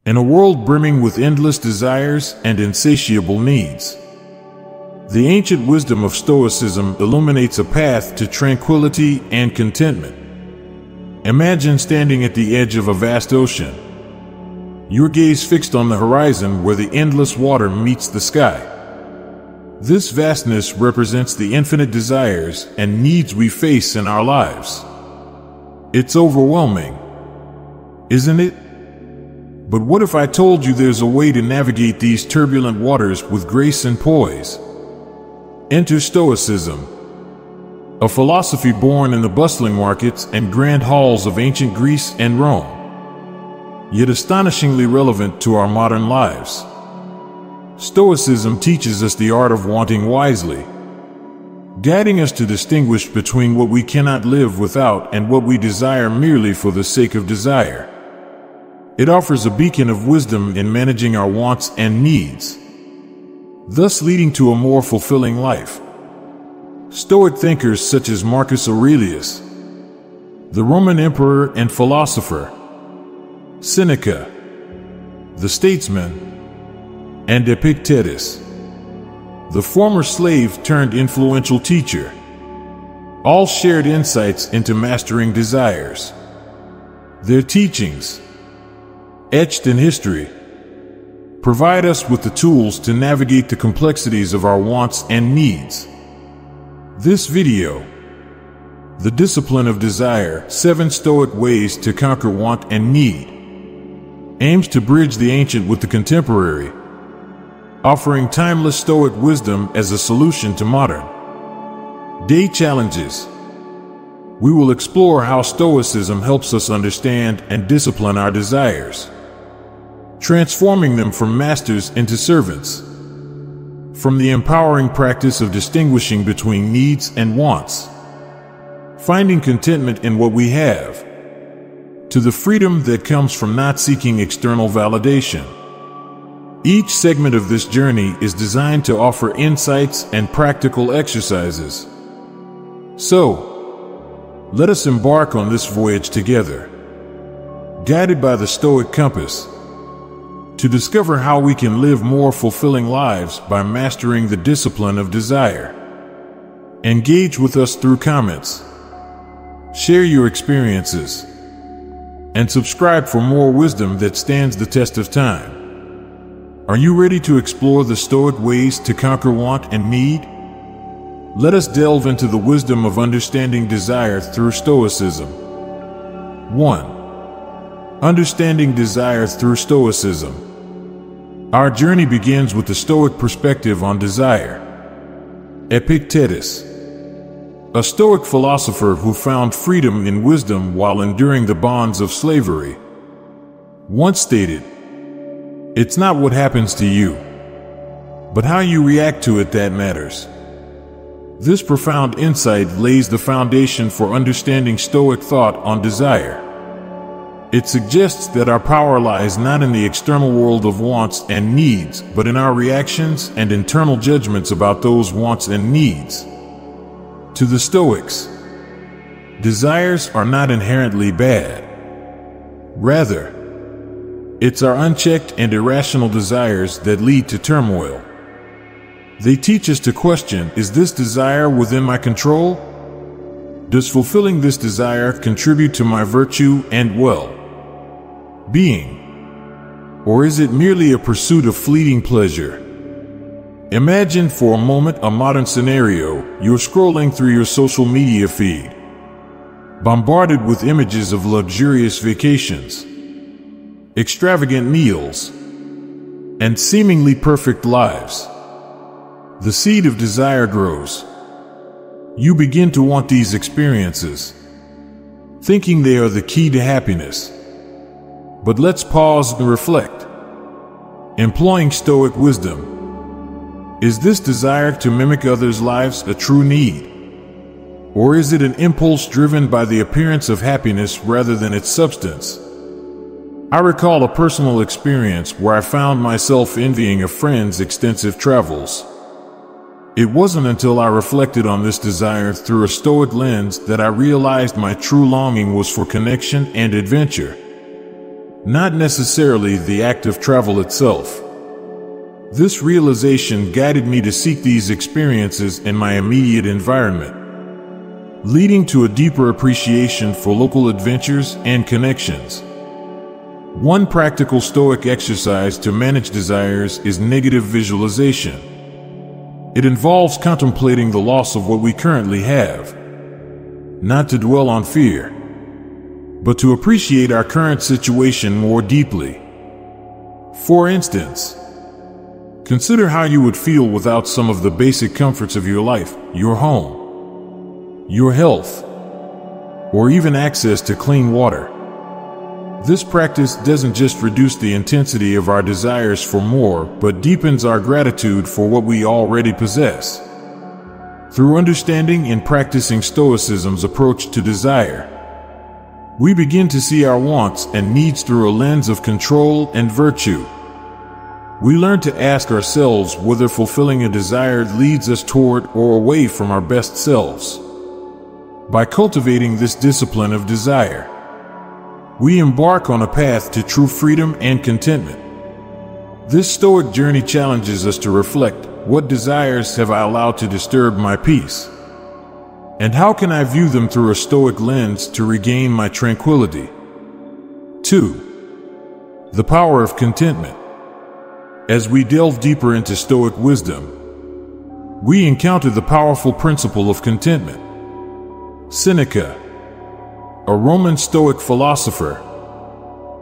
In a world brimming with endless desires and insatiable needs, the ancient wisdom of Stoicism illuminates a path to tranquility and contentment. Imagine standing at the edge of a vast ocean, your gaze fixed on the horizon where the endless water meets the sky. This vastness represents the infinite desires and needs we face in our lives. It's overwhelming, isn't it? But what if I told you there's a way to navigate these turbulent waters with grace and poise? Enter Stoicism, a philosophy born in the bustling markets and grand halls of ancient Greece and Rome, yet astonishingly relevant to our modern lives. Stoicism teaches us the art of wanting wisely, guiding us to distinguish between what we cannot live without and what we desire merely for the sake of desire. It offers a beacon of wisdom in managing our wants and needs, thus leading to a more fulfilling life. Stoic thinkers such as Marcus Aurelius, the Roman emperor and philosopher, Seneca, the statesman, and Epictetus, the former slave turned influential teacher, all shared insights into mastering desires. Their teachings, etched in history, provide us with the tools to navigate the complexities of our wants and needs. This video, The Discipline of Desire: 7 Stoic Ways to Conquer Want and Need, aims to bridge the ancient with the contemporary, offering timeless Stoic wisdom as a solution to modern day challenges. We will explore how Stoicism helps us understand and discipline our desires, transforming them from masters into servants. From the empowering practice of distinguishing between needs and wants, finding contentment in what we have, to the freedom that comes from not seeking external validation. Each segment of this journey is designed to offer insights and practical exercises. So, let us embark on this voyage together, guided by the Stoic compass, to discover how we can live more fulfilling lives by mastering the discipline of desire. Engage with us through comments, share your experiences, and subscribe for more wisdom that stands the test of time. Are you ready to explore the Stoic ways to conquer want and need? Let us delve into the wisdom of understanding desire through Stoicism. 1. Understanding desire through Stoicism. Our journey begins with the Stoic perspective on desire. Epictetus, a Stoic philosopher who found freedom in wisdom while enduring the bonds of slavery, once stated, "It's not what happens to you, but how you react to it that matters." This profound insight lays the foundation for understanding Stoic thought on desire. It suggests that our power lies not in the external world of wants and needs, but in our reactions and internal judgments about those wants and needs. To the Stoics, desires are not inherently bad. Rather, it's our unchecked and irrational desires that lead to turmoil. They teach us to question, is this desire within my control? Does fulfilling this desire contribute to my virtue and well-being? Or is it merely a pursuit of fleeting pleasure? Imagine for a moment a modern scenario. You're scrolling through your social media feed, bombarded with images of luxurious vacations, extravagant meals, and seemingly perfect lives. The seed of desire grows. You begin to want these experiences, thinking they are the key to happiness. But let's pause and reflect. Employing Stoic wisdom, is this desire to mimic others' lives a true need? Or is it an impulse driven by the appearance of happiness rather than its substance? I recall a personal experience where I found myself envying a friend's extensive travels. It wasn't until I reflected on this desire through a Stoic lens that I realized my true longing was for connection and adventure. not necessarily the act of travel itself. This realization guided me to seek these experiences in my immediate environment, leading to a deeper appreciation for local adventures and connections. One practical Stoic exercise to manage desires is negative visualization. It involves contemplating the loss of what we currently have, not to dwell on fear, but to appreciate our current situation more deeply. For instance, consider how you would feel without some of the basic comforts of your life, your home, your health, or even access to clean water. This practice doesn't just reduce the intensity of our desires for more, but deepens our gratitude for what we already possess. Through understanding and practicing Stoicism's approach to desire, we begin to see our wants and needs through a lens of control and virtue. We learn to ask ourselves whether fulfilling a desire leads us toward or away from our best selves. By cultivating this discipline of desire, we embark on a path to true freedom and contentment. This Stoic journey challenges us to reflect: what desires have I allowed to disturb my peace? And how can I view them through a Stoic lens to regain my tranquility? 2. The power of contentment. As we delve deeper into Stoic wisdom, we encounter the powerful principle of contentment. Seneca, a Roman Stoic philosopher,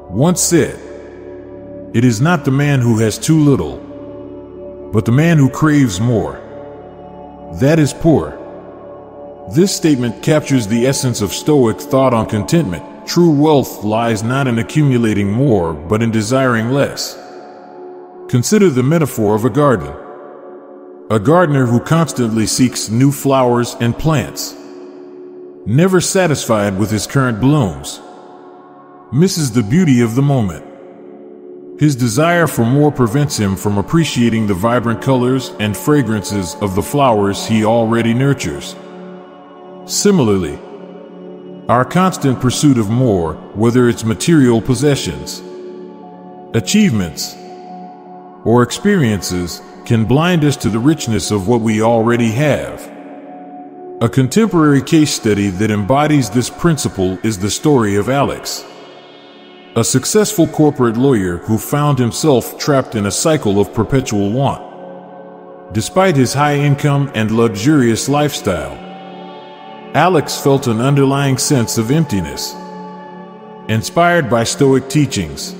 once said, "It is not the man who has too little, but the man who craves more that is poor." This statement captures the essence of Stoic thought on contentment. True wealth lies not in accumulating more, but in desiring less. Consider the metaphor of a garden. A gardener who constantly seeks new flowers and plants, never satisfied with his current blooms, misses the beauty of the moment. His desire for more prevents him from appreciating the vibrant colors and fragrances of the flowers he already nurtures. Similarly, our constant pursuit of more, whether it's material possessions, achievements, or experiences, can blind us to the richness of what we already have. A contemporary case study that embodies this principle is the story of Alex, a successful corporate lawyer who found himself trapped in a cycle of perpetual want. Despite his high income and luxurious lifestyle, Alex felt an underlying sense of emptiness. Inspired by Stoic teachings,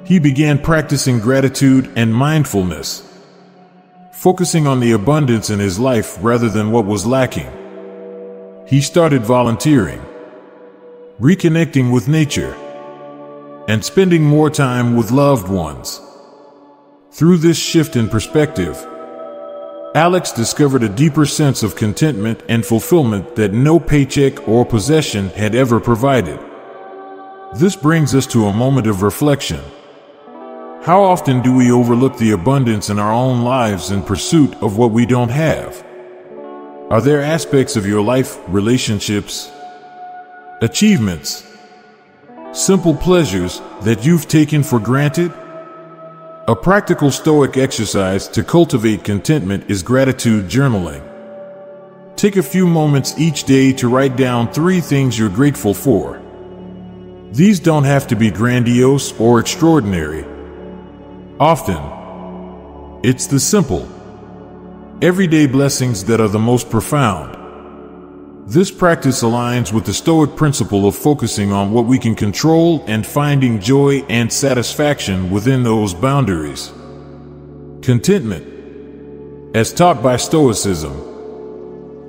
he began practicing gratitude and mindfulness, focusing on the abundance in his life rather than what was lacking. He started volunteering, reconnecting with nature, and spending more time with loved ones. Through this shift in perspective, Alex discovered a deeper sense of contentment and fulfillment that no paycheck or possession had ever provided. This brings us to a moment of reflection. How often do we overlook the abundance in our own lives in pursuit of what we don't have? Are there aspects of your life, relationships, achievements, simple pleasures that you've taken for granted? A practical Stoic exercise to cultivate contentment is gratitude journaling. Take a few moments each day to write down 3 things you're grateful for. These don't have to be grandiose or extraordinary. Often, it's the simple, everyday blessings that are the most profound. This practice aligns with the Stoic principle of focusing on what we can control and finding joy and satisfaction within those boundaries. Contentment, as taught by Stoicism,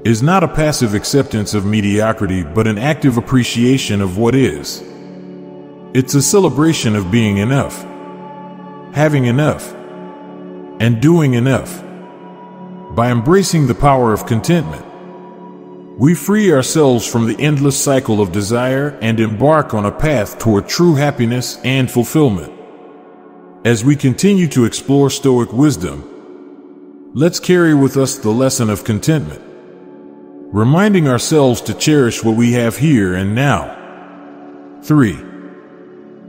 is not a passive acceptance of mediocrity but an active appreciation of what is. It's a celebration of being enough, having enough, and doing enough. By embracing the power of contentment, we free ourselves from the endless cycle of desire and embark on a path toward true happiness and fulfillment. As we continue to explore Stoic wisdom, let's carry with us the lesson of contentment, reminding ourselves to cherish what we have here and now. 3.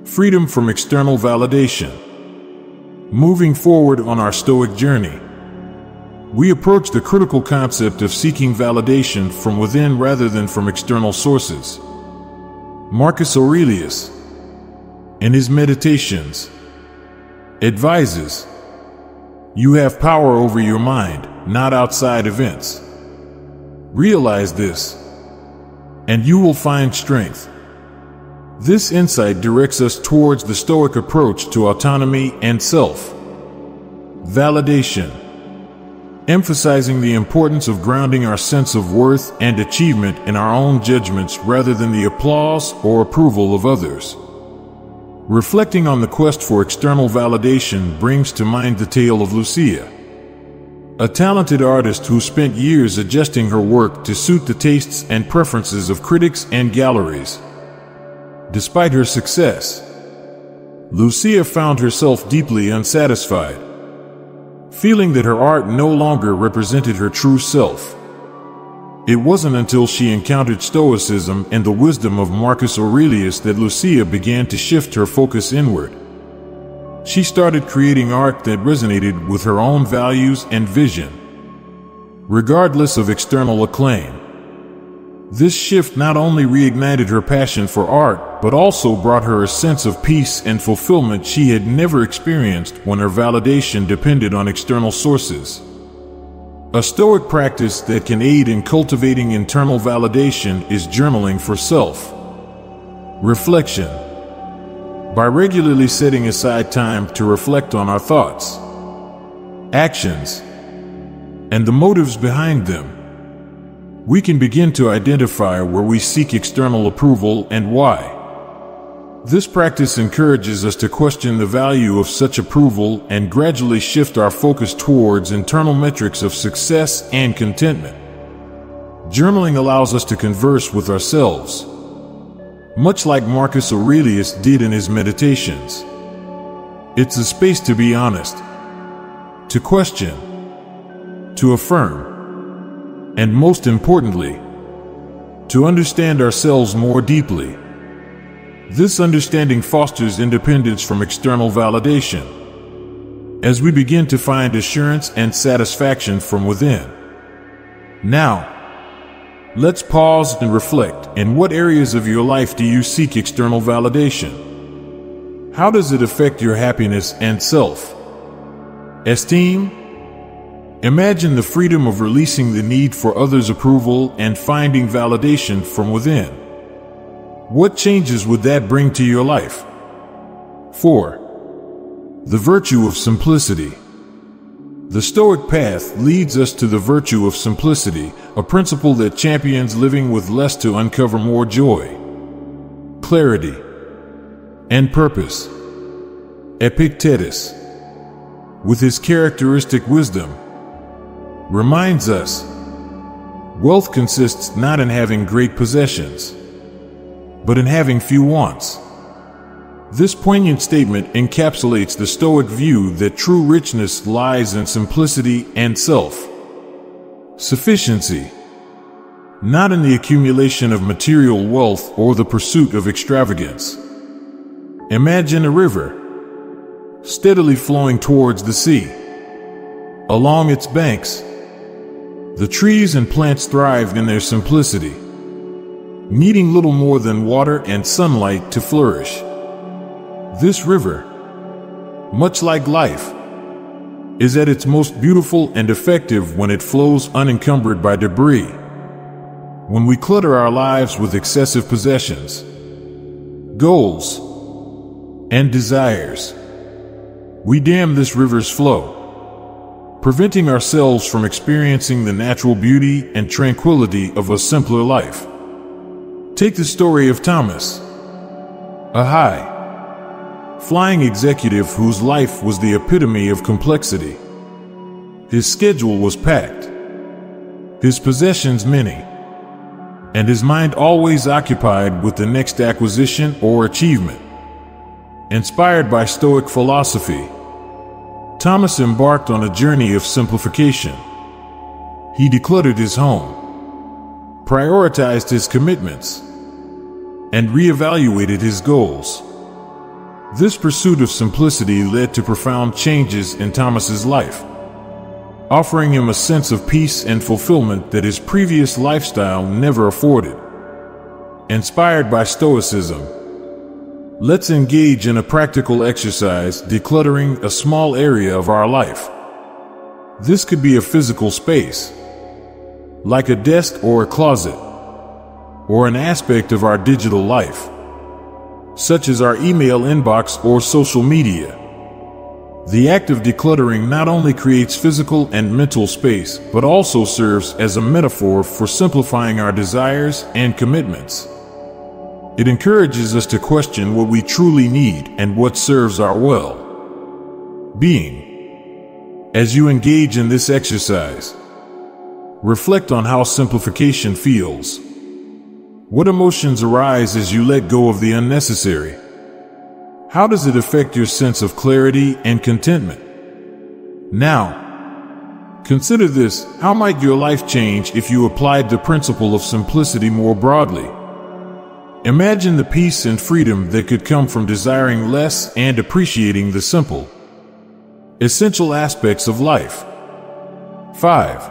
Freedom from external validation. Moving forward on our Stoic journey, we approach the critical concept of seeking validation from within rather than from external sources. Marcus Aurelius, in his Meditations, advises, "You have power over your mind, not outside events. Realize this, and you will find strength." This insight directs us towards the Stoic approach to autonomy and self-validation, emphasizing the importance of grounding our sense of worth and achievement in our own judgments rather than the applause or approval of others. Reflecting on the quest for external validation brings to mind the tale of Lucia, a talented artist who spent years adjusting her work to suit the tastes and preferences of critics and galleries. Despite her success, Lucia found herself deeply unsatisfied, feeling that her art no longer represented her true self. It wasn't until she encountered Stoicism and the wisdom of Marcus Aurelius that Lucia began to shift her focus inward. She started creating art that resonated with her own values and vision, regardless of external acclaim. This shift not only reignited her passion for art, but also brought her a sense of peace and fulfillment she had never experienced when her validation depended on external sources. A Stoic practice that can aid in cultivating internal validation is journaling for self-reflection. By regularly setting aside time to reflect on our thoughts, actions, and the motives behind them, we can begin to identify where we seek external approval and why. This practice encourages us to question the value of such approval and gradually shift our focus towards internal metrics of success and contentment. Journaling allows us to converse with ourselves, much like Marcus Aurelius did in his Meditations. It's a space to be honest, to question, to affirm, and most importantly, to understand ourselves more deeply. This understanding fosters independence from external validation, as we begin to find assurance and satisfaction from within. Now, let's pause and reflect. In what areas of your life do you seek external validation? How does it affect your happiness and self-esteem? Imagine the freedom of releasing the need for others' approval and finding validation from within. What changes would that bring to your life? 4. The virtue of simplicity. The Stoic path leads us to the virtue of simplicity, a principle that champions living with less to uncover more joy, clarity, and purpose. Epictetus, with his characteristic wisdom, reminds us, wealth consists not in having great possessions, but in having few wants. This poignant statement encapsulates the Stoic view that true richness lies in simplicity and self-sufficiency, not in the accumulation of material wealth or the pursuit of extravagance. Imagine a river, steadily flowing towards the sea. Along its banks, the trees and plants thrive in their simplicity, needing little more than water and sunlight to flourish. This river, much like life, is at its most beautiful and effective when it flows unencumbered by debris. When we clutter our lives with excessive possessions, goals, and desires, we dam this river's flow, preventing ourselves from experiencing the natural beauty and tranquility of a simpler life. Take the story of Thomas, a high-flying executive whose life was the epitome of complexity. His schedule was packed, his possessions many, and his mind always occupied with the next acquisition or achievement. Inspired by Stoic philosophy, Thomas embarked on a journey of simplification. He decluttered his home, prioritized his commitments, and reevaluated his goals. This pursuit of simplicity led to profound changes in Thomas's life, offering him a sense of peace and fulfillment that his previous lifestyle never afforded. Inspired by Stoicism, let's engage in a practical exercise decluttering a small area of our life. This could be a physical space, like a desk or a closet, or an aspect of our digital life, such as our email inbox or social media. The act of decluttering not only creates physical and mental space, but also serves as a metaphor for simplifying our desires and commitments. It encourages us to question what we truly need and what serves our well-being. As you engage in this exercise, reflect on how simplification feels. What emotions arise as you let go of the unnecessary? How does it affect your sense of clarity and contentment? Now, consider this: how might your life change if you applied the principle of simplicity more broadly? Imagine the peace and freedom that could come from desiring less and appreciating the simple, essential aspects of life. 5.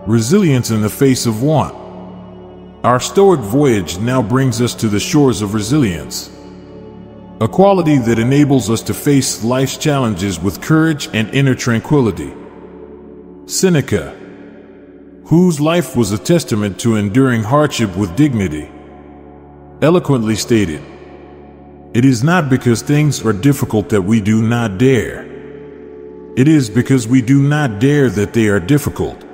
Resilience in the face of want. Our Stoic voyage now brings us to the shores of resilience, a quality that enables us to face life's challenges with courage and inner tranquility. Seneca, whose life was a testament to enduring hardship with dignity, eloquently stated, "It is not because things are difficult that we do not dare. It is because we do not dare that they are difficult."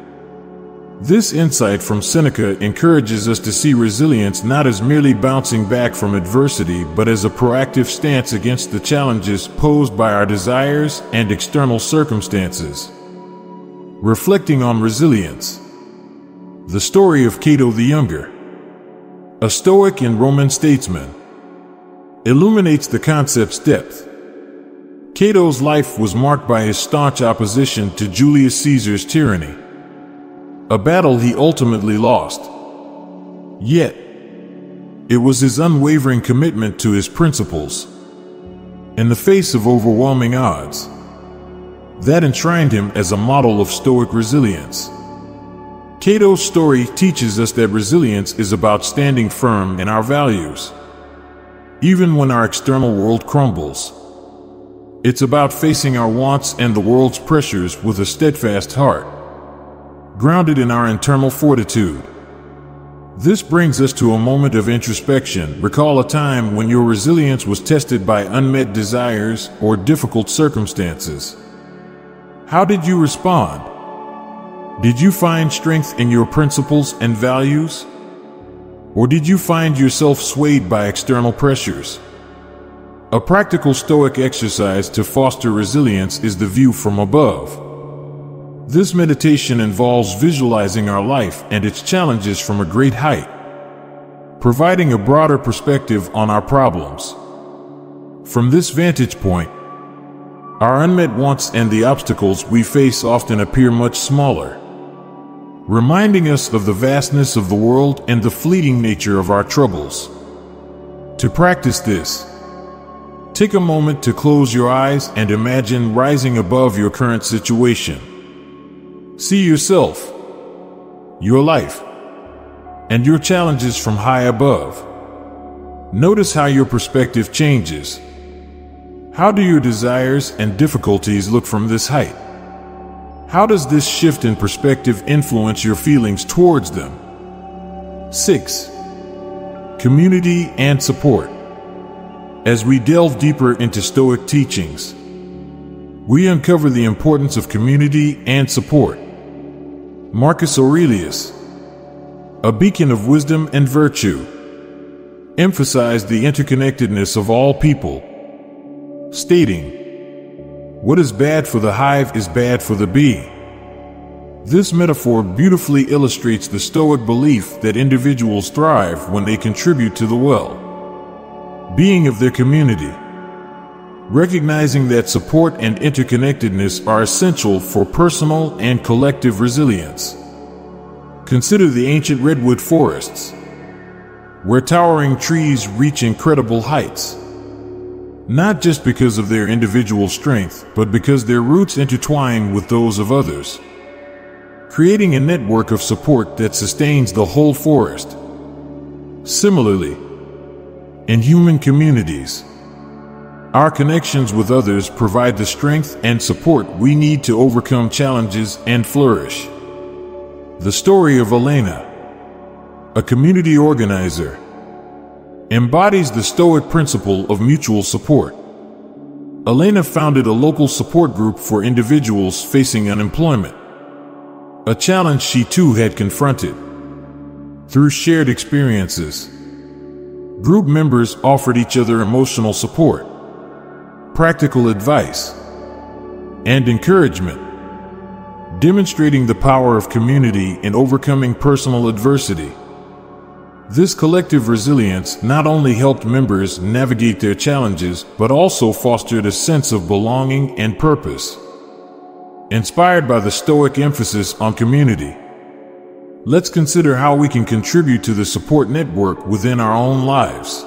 This insight from Seneca encourages us to see resilience not as merely bouncing back from adversity, but as a proactive stance against the challenges posed by our desires and external circumstances. Reflecting on resilience, the story of Cato the Younger, a Stoic and Roman statesman, illuminates the concept's depth. Cato's life was marked by his staunch opposition to Julius Caesar's tyranny, a battle he ultimately lost. Yet, it was his unwavering commitment to his principles, in the face of overwhelming odds, that enshrined him as a model of Stoic resilience. Cato's story teaches us that resilience is about standing firm in our values, even when our external world crumbles. It's about facing our wants and the world's pressures with a steadfast heart, grounded in our internal fortitude. This brings us to a moment of introspection. Recall a time when your resilience was tested by unmet desires or difficult circumstances. How did you respond? Did you find strength in your principles and values? Or did you find yourself swayed by external pressures? A practical Stoic exercise to foster resilience is the view from above. This meditation involves visualizing our life and its challenges from a great height, providing a broader perspective on our problems. From this vantage point, our unmet wants and the obstacles we face often appear much smaller, reminding us of the vastness of the world and the fleeting nature of our troubles. To practice this, take a moment to close your eyes and imagine rising above your current situation. See yourself, your life, and your challenges from high above. Notice how your perspective changes. How do your desires and difficulties look from this height? How does this shift in perspective influence your feelings towards them? 6. Community and support. As we delve deeper into Stoic teachings, we uncover the importance of community and support. Marcus Aurelius, a beacon of wisdom and virtue, emphasized the interconnectedness of all people, stating, "What is bad for the hive is bad for the bee." This metaphor beautifully illustrates the Stoic belief that individuals thrive when they contribute to the well-being of their community, recognizing that support and interconnectedness are essential for personal and collective resilience. Consider the ancient redwood forests, where towering trees reach incredible heights. not just because of their individual strength, but because their roots intertwine with those of others, creating a network of support that sustains the whole forest. Similarly, in human communities, our connections with others provide the strength and support we need to overcome challenges and flourish. The story of Elena, a community organizer, embodies the Stoic principle of mutual support. Elena founded a local support group for individuals facing unemployment, a challenge she too had confronted. Through shared experiences, group members offered each other emotional support, practical advice, and encouragement, demonstrating the power of community in overcoming personal adversity. This collective resilience not only helped members navigate their challenges, but also fostered a sense of belonging and purpose. Inspired by the Stoic emphasis on community, let's consider how we can contribute to the support network within our own lives.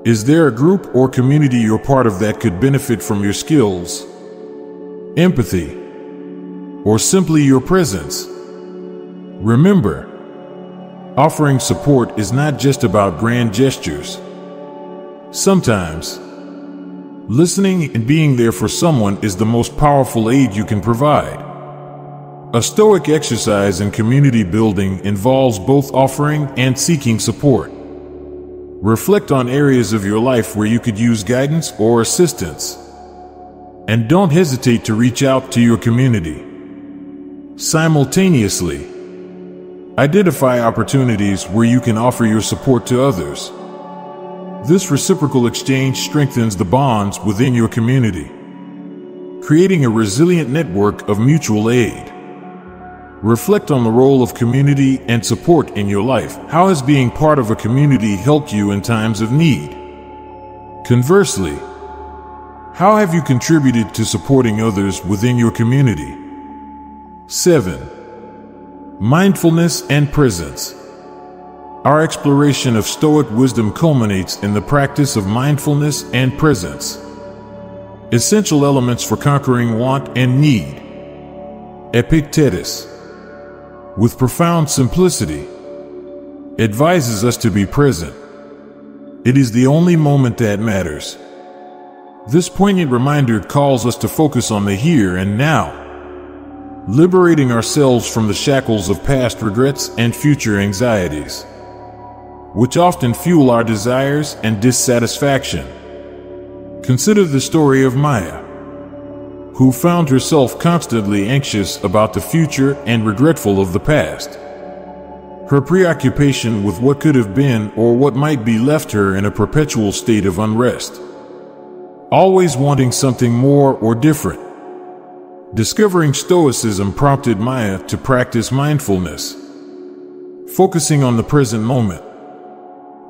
Is there a group or community you're part of that could benefit from your skills, empathy, or simply your presence? Remember, offering support is not just about grand gestures. Sometimes, listening and being there for someone is the most powerful aid you can provide. A Stoic exercise in community building involves both offering and seeking support. Reflect on areas of your life where you could use guidance or assistance, and don't hesitate to reach out to your community. Simultaneously, identify opportunities where you can offer your support to others. This reciprocal exchange strengthens the bonds within your community, creating a resilient network of mutual aid. Reflect on the role of community and support in your life. How has being part of a community helped you in times of need? Conversely, how have you contributed to supporting others within your community? 7. Mindfulness and presence. Our exploration of Stoic wisdom culminates in the practice of mindfulness and presence, essential elements for conquering want and need. Epictetus, with profound simplicity, advises us to be present. It is the only moment that matters. This poignant reminder calls us to focus on the here and now, liberating ourselves from the shackles of past regrets and future anxieties, which often fuel our desires and dissatisfaction. Consider the story of Maya, who found herself constantly anxious about the future and regretful of the past. Her preoccupation with what could have been or what might be left her in a perpetual state of unrest, always wanting something more or different. Discovering Stoicism prompted Maya to practice mindfulness, focusing on the present moment.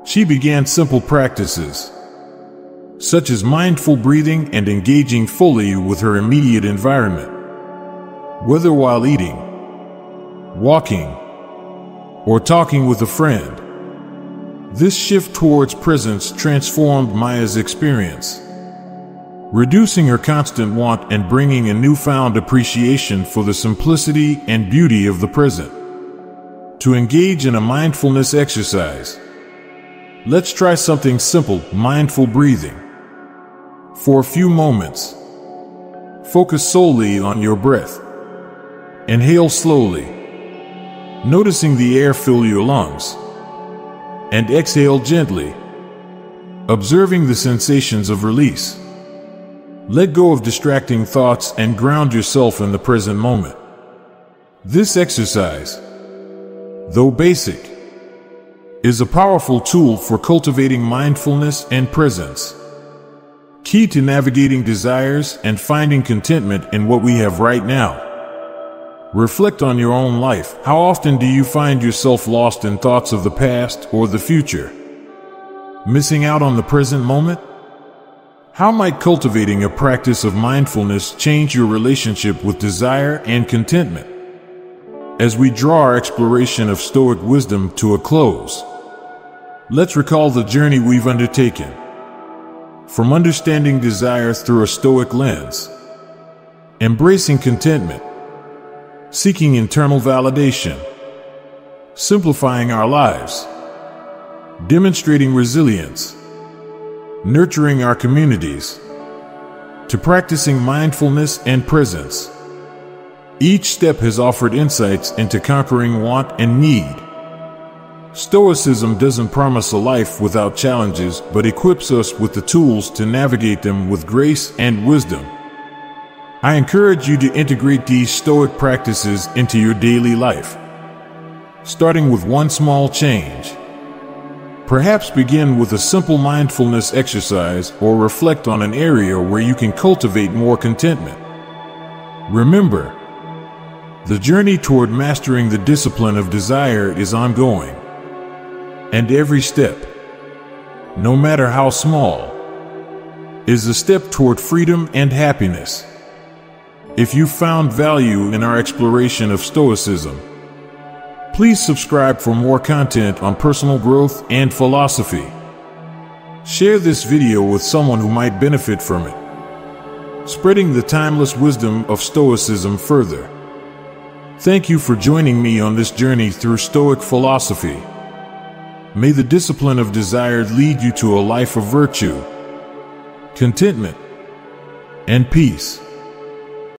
She began simple practices, such as mindful breathing and engaging fully with her immediate environment, whether while eating, walking, or talking with a friend. This shift towards presence transformed Maya's experience, reducing her constant want and bringing a newfound appreciation for the simplicity and beauty of the present. To engage in a mindfulness exercise, let's try something simple: mindful breathing. For a few moments, focus solely on your breath. Inhale slowly, noticing the air fill your lungs, and exhale gently, observing the sensations of release. Let go of distracting thoughts and ground yourself in the present moment. This exercise, though basic, is a powerful tool for cultivating mindfulness and presence, key to navigating desires and finding contentment in what we have right now. Reflect on your own life. How often do you find yourself lost in thoughts of the past or the future, missing out on the present moment? How might cultivating a practice of mindfulness change your relationship with desire and contentment? As we draw our exploration of Stoic wisdom to a close, let's recall the journey we've undertaken. from understanding desire through a Stoic lens, embracing contentment, seeking internal validation, simplifying our lives, demonstrating resilience, nurturing our communities, to practicing mindfulness and presence. Each step has offered insights into conquering want and need. Stoicism doesn't promise a life without challenges, but equips us with the tools to navigate them with grace and wisdom. I encourage you to integrate these Stoic practices into your daily life, starting with one small change. Perhaps begin with a simple mindfulness exercise or reflect on an area where you can cultivate more contentment. Remember, the journey toward mastering the discipline of desire is ongoing. And every step, no matter how small, is a step toward freedom and happiness. If you found value in our exploration of Stoicism, please subscribe for more content on personal growth and philosophy. Share this video with someone who might benefit from it, spreading the timeless wisdom of Stoicism further. Thank you for joining me on this journey through Stoic philosophy. May the discipline of desire lead you to a life of virtue, contentment, and peace.